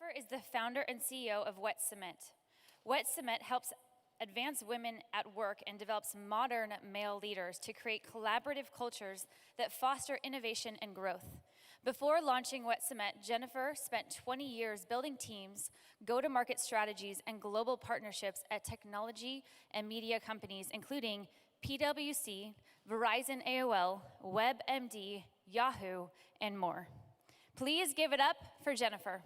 Jennifer is the founder and CEO of Wet Cement. Wet Cement helps advance women at work and develops modern male leaders to create collaborative cultures that foster innovation and growth. Before launching Wet Cement, Jennifer spent 20 years building teams, go-to-market strategies, and global partnerships at technology and media companies, including PwC, Verizon AOL, WebMD, Yahoo, and more. Please give it up for Jennifer.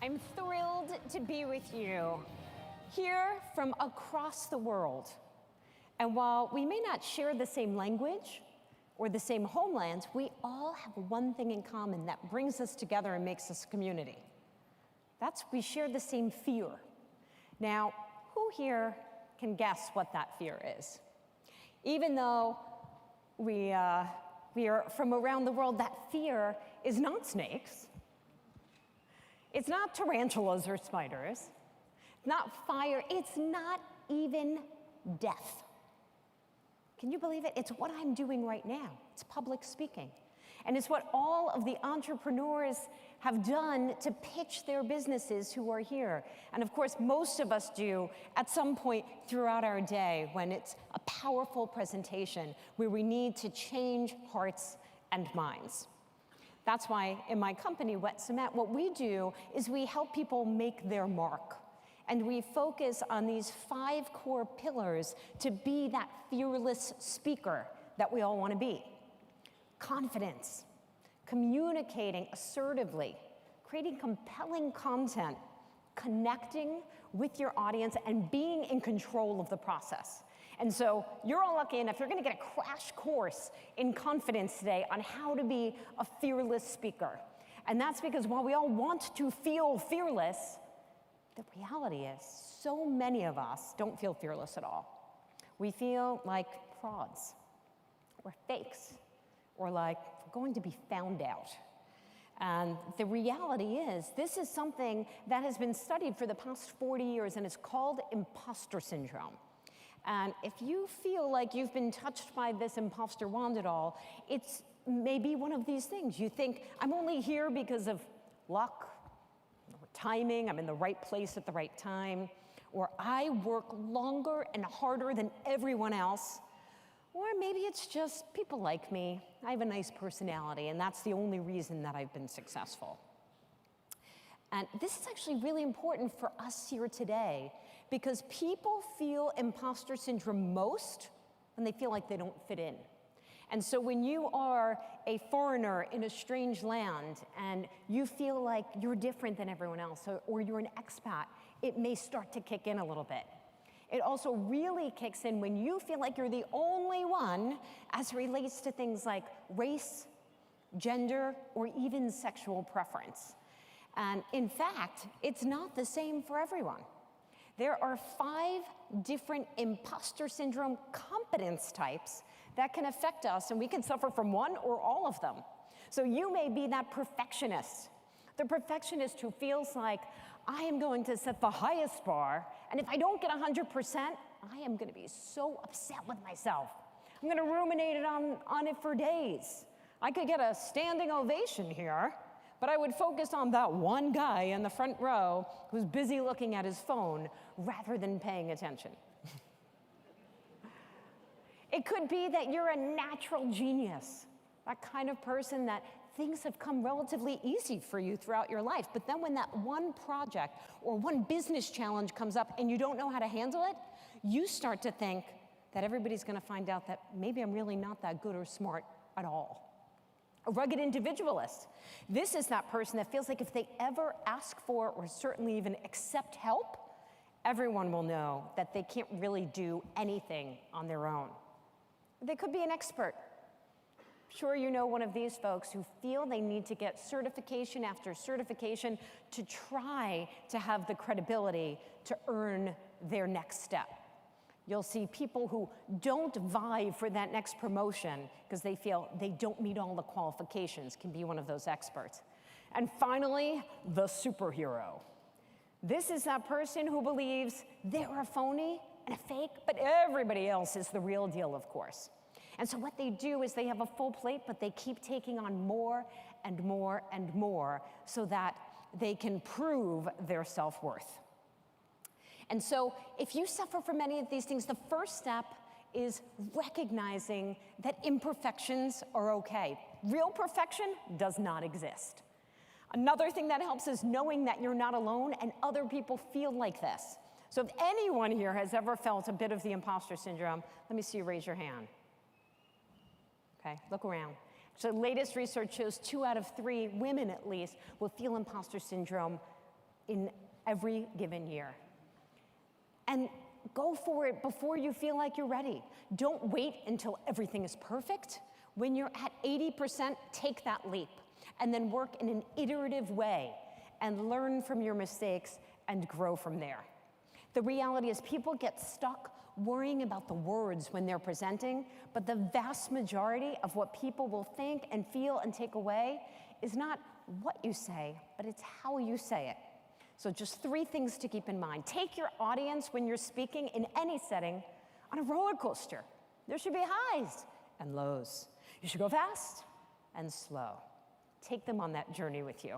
I'm thrilled to be with you here from across the world. And while we may not share the same language or the same homelands, we all have one thing in common that brings us together and makes us a community. That's we share the same fear. Now, who here can guess what that fear is? Even though we are from around the world, that fear is not snakes. It's not tarantulas or spiders, not fire, it's not even death. Can you believe it? It's what I'm doing right now. It's public speaking. And it's what all of the entrepreneurs have done to pitch their businesses who are here. And of course, most of us do at some point throughout our day when it's a powerful presentation where we need to change hearts and minds. That's why in my company, Wet Cement, what we do is we help people make their mark. And we focus on these 5 core pillars to be that fearless speaker that we all want to be. Confidence, communicating assertively, creating compelling content, connecting with your audience, and being in control of the process. And so you're all lucky enough, you're gonna get a crash course in confidence today on how to be a fearless speaker. And that's because while we all want to feel fearless, the reality is so many of us don't feel fearless at all. We feel like frauds, or fakes, or like we're going to be found out. And the reality is, this is something that has been studied for the past 40 years, and it's called imposter syndrome. And if you feel like you've been touched by this imposter wand at all, it's maybe one of these things. You think, I'm only here because of luck, or timing, I'm in the right place at the right time, or I work longer and harder than everyone else, or maybe it's just people like me, I have a nice personality, and that's the only reason that I've been successful. And this is actually really important for us here today because people feel imposter syndrome most when they feel like they don't fit in. And so when you are a foreigner in a strange land and you feel like you're different than everyone else, or you're an expat, it may start to kick in a little bit. It also really kicks in when you feel like you're the only one as it relates to things like race, gender, or even sexual preference. And in fact, it's not the same for everyone. There are 5 different imposter syndrome competence types that can affect us, and we can suffer from one or all of them. So you may be that perfectionist, the perfectionist who feels like, I am going to set the highest bar, and if I don't get 100%, I am going to be so upset with myself. I'm going to ruminate on it for days. I could get a standing ovation here, but I would focus on that one guy in the front row who's busy looking at his phone rather than paying attention. It could be that you're a natural genius, that kind of person that things have come relatively easy for you throughout your life. But then when that one project or one business challenge comes up and you don't know how to handle it, you start to think that everybody's gonna find out that maybe I'm really not that good or smart at all. A rugged individualist. This is that person that feels like if they ever ask for or certainly even accept help, everyone will know that they can't really do anything on their own. They could be an expert. Sure, you know one of these folks who feel they need to get certification after certification to try to have the credibility to earn their next step. You'll see people who don't vie for that next promotion because they feel they don't meet all the qualifications, can be one of those experts. And finally, the superhero. This is that person who believes they're a phony and a fake, but everybody else is the real deal, of course. And so what they do is they have a full plate, but they keep taking on more and more and more so that they can prove their self-worth. And so if you suffer from any of these things, the first step is recognizing that imperfections are okay. Real perfection does not exist. Another thing that helps is knowing that you're not alone and other people feel like this. So if anyone here has ever felt a bit of the imposter syndrome, let me see you raise your hand. Okay, look around. So the latest research shows 2 out of 3 women at least will feel imposter syndrome in every given year. And go for it before you feel like you're ready. Don't wait until everything is perfect. When you're at 80%, take that leap and then work in an iterative way and learn from your mistakes and grow from there. The reality is people get stuck worrying about the words when they're presenting, but the vast majority of what people will think and feel and take away is not what you say, but it's how you say it. So just 3 things to keep in mind. Take your audience when you're speaking in any setting on a roller coaster. There should be highs and lows. You should go fast and slow. Take them on that journey with you.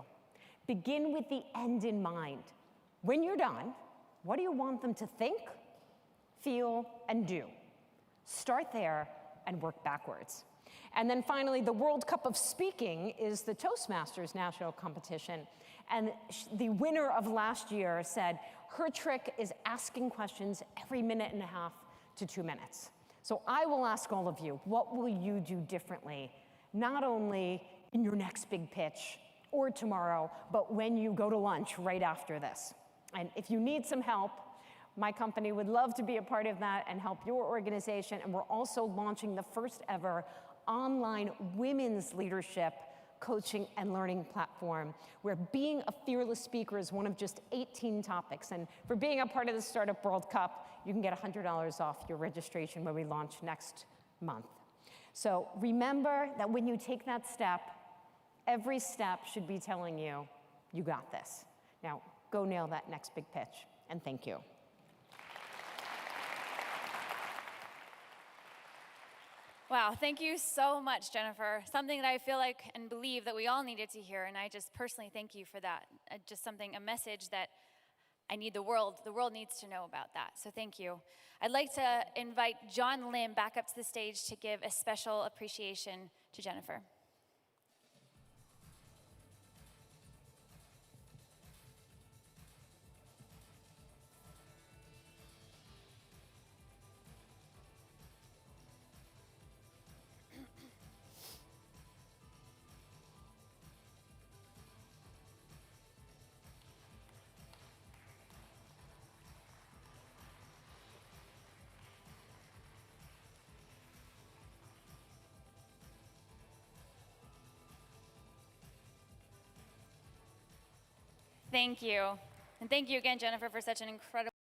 Begin with the end in mind. When you're done, what do you want them to think, feel, and do? Start there and work backwards. And then finally, the World Cup of Speaking is the Toastmasters national competition. And the winner of last year said her trick is asking questions every minute and a half to 2 minutes. So I will ask all of you, what will you do differently? Not only in your next big pitch or tomorrow, but when you go to lunch right after this. And if you need some help, my company would love to be a part of that and help your organization. And we're also launching the first ever online women's leadership coaching and learning platform where being a fearless speaker is one of just 18 topics. And for being a part of the Startup World Cup, you can get $100 off your registration when we launch next month. So remember that when you take that step, every step should be telling you, you got this. Now, go nail that next big pitch, and thank you. Wow, thank you so much, Jennifer. Something that I feel like and believe that we all needed to hear, and I just personally thank you for that. Just a message that I need the world needs to know about that, so thank you. I'd like to invite John Lim back up to the stage to give a special appreciation to Jennifer. Thank you. And thank you again, Jennifer, for such an incredible